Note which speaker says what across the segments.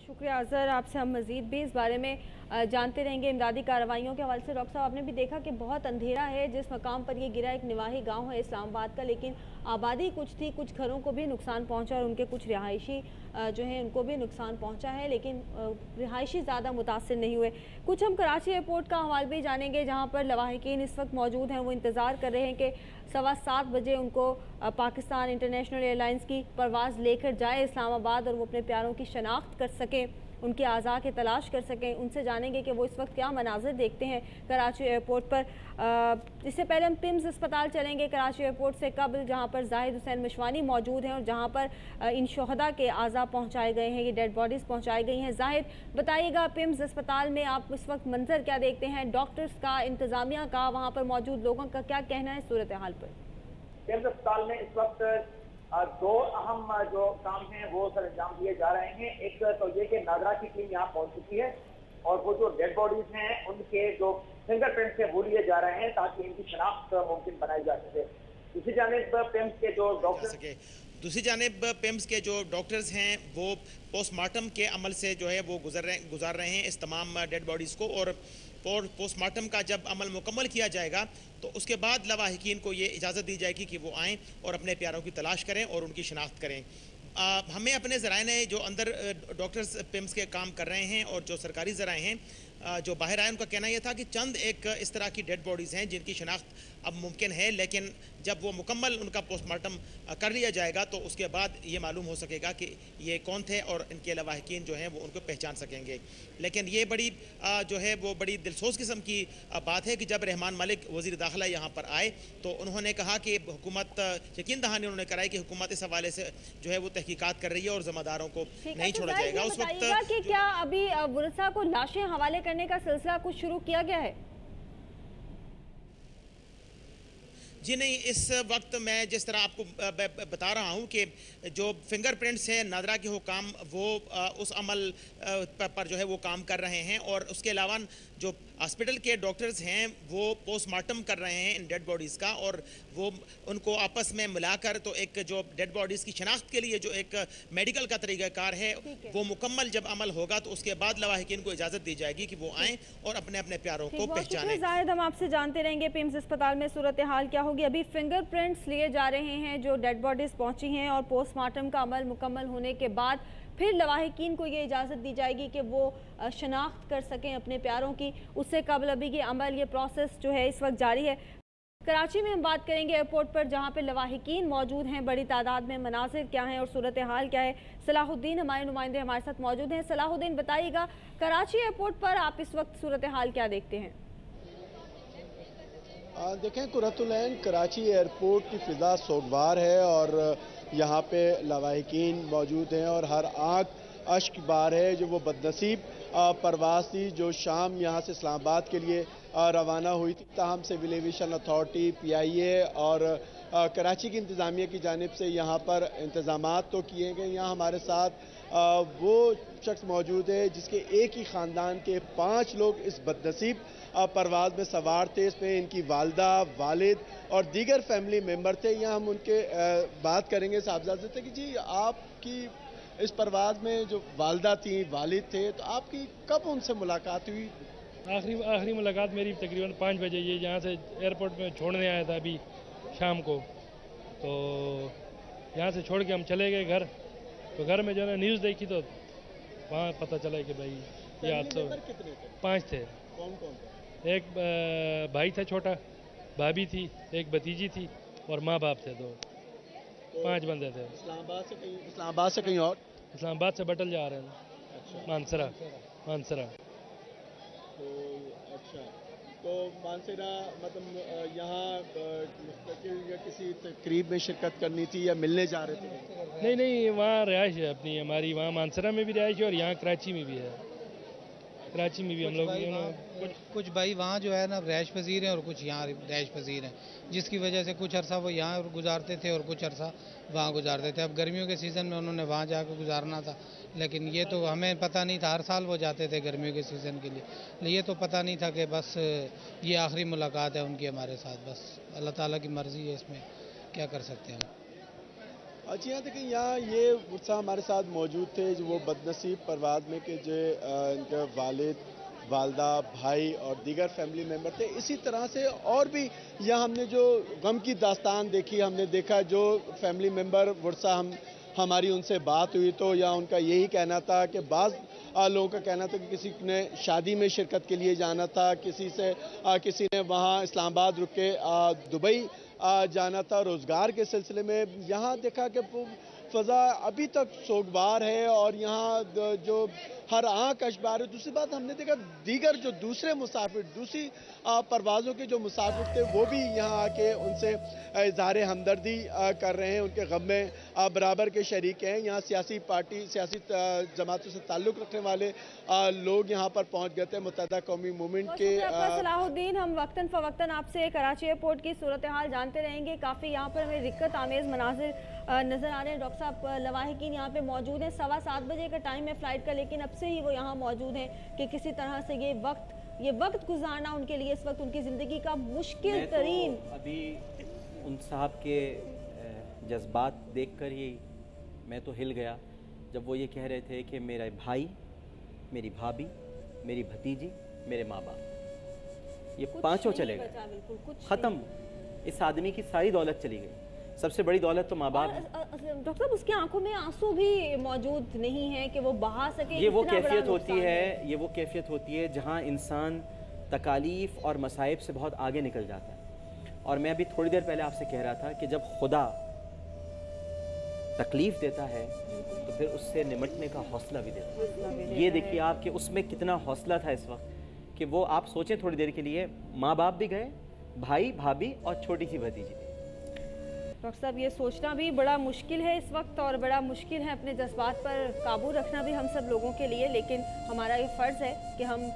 Speaker 1: शुक्रिया अज़हर, आपसे हम मज़ीद भी इस बारे में जानते रहेंगे इमदादी कार्रवाइयों के हवाले से। डॉक्टर साहब, आपने भी देखा कि बहुत अंधेरा है जिस मकाम पर ये गिरा, एक निवाही गांव है इस्लामाबाद का, लेकिन आबादी कुछ थी, कुछ घरों को भी नुकसान पहुंचा और उनके कुछ रिहायशी जो हैं उनको भी नुकसान पहुंचा है, लेकिन रिहायशी ज़्यादा मुतासर नहीं हुए। कुछ हम कराची एयरपोर्ट का हवाल भी जानेंगे जहाँ पर लवाहिकीन इस वक्त मौजूद हैं। वो इंतज़ार कर रहे हैं कि 7:15 बजे उनको पाकिस्तान इंटरनेशनल एयरलाइंस की परवाज़ लेकर जाए इस्लामाबाद और वो अपने प्यारों की शनाख्त कर सकें, उनकी आज़ा की तलाश कर सकें। उनसे जानेंगे कि वो इस वक्त क्या मनाज़र देखते हैं कराची एयरपोर्ट पर। इससे पहले हम पिम्स अस्पताल चलेंगे कराची एयरपोर्ट से कबल, जहाँ पर जाहिद हुसैन मशवानी मौजूद हैं और जहाँ पर इन शोहदा के आज़ा पहुँचाए गए हैं, ये डेड बॉडीज़ पहुँचाई गई हैं। जाहिद, बताइएगा पिम्स अस्पताल में आप इस वक्त मंजर क्या देखते हैं, डॉक्टर्स का, इंतज़ामिया का, वहाँ पर मौजूद लोगों का क्या कहना है सूरत हाल पर?
Speaker 2: पिम्स अस्पताल में इस वक्त दो अहम जो काम हैं वो सर अंजाम दिए जा रहे हैं। एक तो ये कि नादरा की टीम यहाँ पहुंच चुकी है और वो जो डेड बॉडीज हैं उनके जो फिंगरप्रिंट्स हैं वो लिए जा रहे हैं ताकि इनकी शनाख्त मुमकिन बनाई जा सके। दूसरी जानिब पिम्स के जो डॉक्टर्स हैं वो पोस्टमार्टम के अमल से जो है वो गुजार रहे हैं इस तमाम डेड बॉडीज़ को, और पोस्टमार्टम का जब अमल मुकम्मल किया जाएगा तो उसके बाद लवाहिकीन को ये इजाज़त दी जाएगी कि वो आएँ और अपने प्यारों की तलाश करें और उनकी शनाख्त करें। हमें अपने ज़राए ने जो अंदर डॉक्टर्स पिम्स के काम कर रहे हैं और जो सरकारी ज़राए हैं जो बाहर आए, उनका कहना यह था कि चंद एक इस तरह की डेड बॉडीज़ हैं जिनकी शनाख्त अब मुमकिन है, लेकिन जब वो मुकम्मल उनका पोस्टमार्टम कर लिया जाएगा तो उसके बाद ये मालूम हो सकेगा कि ये कौन थे और इनके लवाहिकीन जो हैं वो उनको पहचान सकेंगे। लेकिन ये बड़ी जो है वो बड़ी दिलसोज किस्म की बात है कि जब रहमान मलिक वज़ीर दाखिला यहाँ पर आए तो उन्होंने कहा कि हुकूमत यकीन दहानी उन्होंने कराई कि हुकूमत इस हवाले से जो है वो तहकीकात कर रही है और ज़िम्मेदारों को नहीं छोड़ा जाएगा। उस वक्त
Speaker 1: कि क्या अभी वरसा को लाशें हवाले करने का सिलसिला कुछ शुरू किया गया है?
Speaker 2: जी नहीं, इस वक्त मैं जिस तरह आपको बता रहा हूँ कि जो फिंगरप्रिंट्स हैं नादरा के हुकाम वो उस अमल पर जो है वो काम कर रहे हैं, और उसके अलावा जो हॉस्पिटल के डॉक्टर्स हैं वो पोस्टमार्टम कर रहे हैं इन डेड बॉडीज़ का, और वो उनको आपस में मिलाकर तो एक जो डेड बॉडीज़ की शनाख्त के लिए जो एक मेडिकल का तरीक़ाकार है वो मुकम्मल जब अमल होगा तो उसके बाद लवाहिकीन को इजाज़त दी जाएगी कि वो आएँ और अपने अपने प्यारों को पहचानें।
Speaker 1: जाहिद, हम आपसे जानते रहेंगे पिम्स अस्पताल में सूरत हाल क्या होगी। अभी फिंगरप्रिंट्स लिए जा रहे हैं जो डेड बॉडीज़ पहुंची हैं और पोस्टमार्टम का अमल मुकम्मल होने के बाद फिर लवाहिकीन को ये इजाज़त दी जाएगी कि वो शनाख्त कर सकें अपने प्यारों की। उससे कबल अभी ये अमल, ये प्रोसेस जो है इस वक्त जारी है। कराची में हम बात करेंगे एयरपोर्ट पर जहाँ पे लवाहिकीन मौजूद हैं बड़ी तादाद में, मनासिर क्या हैं और सूरत हाल क्या है। सलाहुद्दीन हमारे नुमाइंदे हमारे साथ मौजूद हैं। सलाहुद्दीन, बताइएगा कराची एयरपोर्ट पर आप इस वक्त सूरत हाल क्या देखते हैं?
Speaker 3: देखें, कुर्रतुल-ऐन कराची एयरपोर्ट की फ़िज़ा सोगवार है और यहाँ पे लवाहिकीन मौजूद हैं और हर आँख अश्क बार है। जो वो बदनसीब परवाज़ थी जो शाम यहाँ से इस्लामाबाद के लिए रवाना हुई थी, ताहम सिविल एविएशन अथॉरिटी, PIA और कराची की इंतज़ामिया की जानिब से यहाँ पर इंतज़ामात तो किए गए। यहाँ हमारे साथ वो शख्स मौजूद है जिसके एक ही ख़ानदान के 5 लोग इस बदनसीब परवाज़ में सवार थे। इसमें इनकी वालदा, वालिद और दीगर फैमिली मेम्बर थे। यहाँ हम उनके बात करेंगे साहबजादे से कि जी आपकी इस परवाज़ में जो वालदा थी, वालिद थे, तो आपकी कब उनसे मुलाकात हुई?
Speaker 4: आखिरी मुलाकात मेरी तकरीबन 5 बजे, ये यहाँ से एयरपोर्ट में छोड़ने आया था अभी शाम को, तो यहाँ से छोड़ के हम चले गए घर। तो घर में जो है न्यूज़ देखी तो वहाँ पता चला कि भाई ये आज तो 5 थे।
Speaker 3: कौन कौन?
Speaker 4: एक भाई था छोटा, भाभी थी, एक भतीजी थी और माँ बाप थे 2, तो 5 बंदे थे।
Speaker 3: इस्लामाबाद से कहीं और?
Speaker 4: इस्लामाबाद से बटल जा रहे हैं।
Speaker 3: अच्छा,
Speaker 4: मानसरा।
Speaker 3: तो अच्छा, तो मानसरा मतलब यहाँ मुस्तकिल या किसी तकरीब में शिरकत करनी थी या मिलने जा रहे थे?
Speaker 4: नहीं, वहाँ रिहाइश है अपनी हमारी, वहाँ मानसरा में भी रिहाइश है और यहाँ कराची में भी है। कराची में भी हम लोग
Speaker 5: कुछ भाई वहाँ जो है ना रैश पजीर हैं और कुछ यहाँ रैश पजीर हैं, जिसकी वजह से कुछ अरसा वो यहाँ गुजारते थे और कुछ अरसा वहाँ गुजारते थे। अब गर्मियों के सीज़न में उन्होंने वहाँ जाकर गुजारना था, लेकिन ये तो हमें पता नहीं था। हर साल वो जाते थे गर्मियों के सीज़न के लिए, लेकिन ये तो पता नहीं था कि बस ये आखिरी मुलाकात है उनकी हमारे साथ। बस अल्लाह ताला की मर्ज़ी है, इसमें क्या कर सकते हैं हम।
Speaker 3: जी हाँ, देखिए यहाँ ये गुस्सा हमारे साथ मौजूद थे जो वो बदनसीब परवाज़ में कि जो इनके वालिद, वालदा, भाई और दीगर फैमिली मेम्बर थे। इसी तरह से और भी यहाँ हमने जो गम की दास्तान देखी, हमने देखा जो फैमिली मेम्बर वर्षा हमारी उनसे बात हुई तो यहाँ उनका यही कहना था कि बाज़ लोगों का कहना था कि किसी ने शादी में शिरकत के लिए जाना था, किसी ने वहाँ इस्लामाबाद रुक के दुबई जाना था रोज़गार के सिलसिले में। यहाँ देखा कि फ़ज़ा अभी तक सोगवार है और यहाँ जो हर आँख अशबार है। दूसरी बात हमने देखा दीगर जो दूसरे मुसाफिर, दूसरी परवाज़ों के जो मुसाफिर थे वो भी यहाँ आके उनसे इज़हार हमदर्दी कर रहे हैं, उनके गम में बराबर के शरीक हैं। यहाँ सियासी जमातों से ताल्लुक़ रखने वाले लोग यहाँ पर पहुँच गए थे। मुत्तहिदा कौमी मूवमेंट के
Speaker 1: सलाहुद्दीन, हम वक्तन फ़वक्तन आपसे कराची एयरपोर्ट की सूरत हाल जानते रहेंगे। काफ़ी यहाँ पर हमें दिक्कत आमेज़ मनाजिर नज़र आ रहे हैं। डॉक्टर साहब, लवाहिकीन यहाँ पे मौजूद हैं। 7:15 बजे का टाइम है फ़्लाइट का, लेकिन अब से ही वो यहाँ मौजूद हैं कि किसी तरह से ये वक्त गुजारना उनके लिए इस वक्त उनकी ज़िंदगी का मुश्किल तरीन।
Speaker 6: अभी उन साहब के जज्बात देखकर ही मैं तो हिल गया जब वो ये कह रहे थे कि मेरा भाई, मेरी भाभी, मेरी भतीजी, मेरे माँ बाप, ये पांचों चले गए, ख़त्म। इस आदमी की सारी दौलत चली गई। सबसे बड़ी दौलत तो माँ बाप।
Speaker 1: डॉक्टर साहब, उसकी आंखों में आंसू भी मौजूद नहीं है कि वो बहा सके।
Speaker 6: ये वो कैफियत होती है जहाँ इंसान तकालीफ और मसाइब से बहुत आगे निकल जाता है। और मैं अभी थोड़ी देर पहले आपसे कह रहा था कि जब खुदा तकलीफ देता है तो फिर उससे निमटने का हौसला भी देता है। ये देखिए आप कि उसमें कितना हौसला था इस वक्त कि वो, आप सोचें थोड़ी देर के लिए, माँ बाप भी गए, भाई भाभी और छोटी सी भतीजी।
Speaker 1: डॉक्टर साहब, ये सोचना भी बड़ा मुश्किल है इस वक्त और बड़ा मुश्किल है अपने जज्बात पर काबू रखना भी हम सब लोगों के लिए। लेकिन हमारा ये फ़र्ज़ है कि हम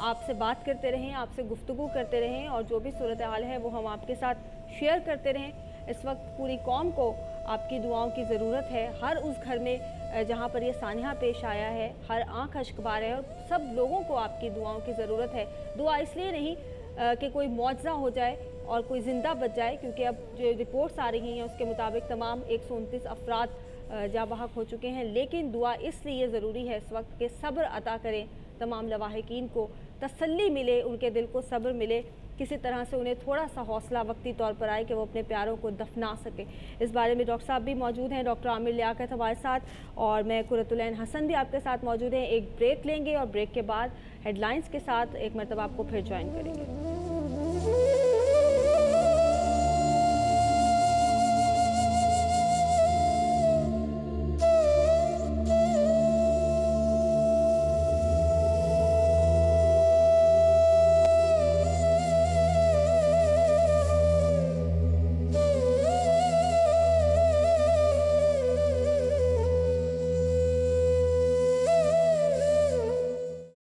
Speaker 1: आपसे बात करते रहें, आपसे गुफ्तगू करते रहें और जो भी सूरत हाल है वो हम आपके साथ शेयर करते रहें। इस वक्त पूरी कौम को आपकी दुआओं की ज़रूरत है। हर उस घर में जहाँ पर ये सानिया पेश आया है, हर आँख अश्कबार है और सब लोगों को आपकी दुआओं की ज़रूरत है। दुआ इसलिए नहीं कि कोई मौजज़ा हो जाए और कोई ज़िंदा बच जाए, क्योंकि अब जो रिपोर्ट्स आ रही हैं उसके मुताबिक तमाम 129 अफराद जाँ बहक हो चुके हैं। लेकिन दुआ इसलिए ज़रूरी है इस वक्त कि सब्र अता करें तमाम लवाहिकीन को, तसल्ली मिले, उनके दिल को सब्र मिले, किसी तरह से उन्हें थोड़ा सा हौसला वक्ती तौर पर आए कि वो अपने प्यारों को दफना सके। इस बारे में डॉक्टर साहब भी मौजूद हैं, डॉक्टर आमिर लियाकत हमारे साथ, और मैं कुरतुलैन हसन भी आपके साथ मौजूद हैं। एक ब्रेक लेंगे और ब्रेक के बाद हेडलाइंस के साथ एक मरतबा आपको फिर ज्वाइन करेंगे।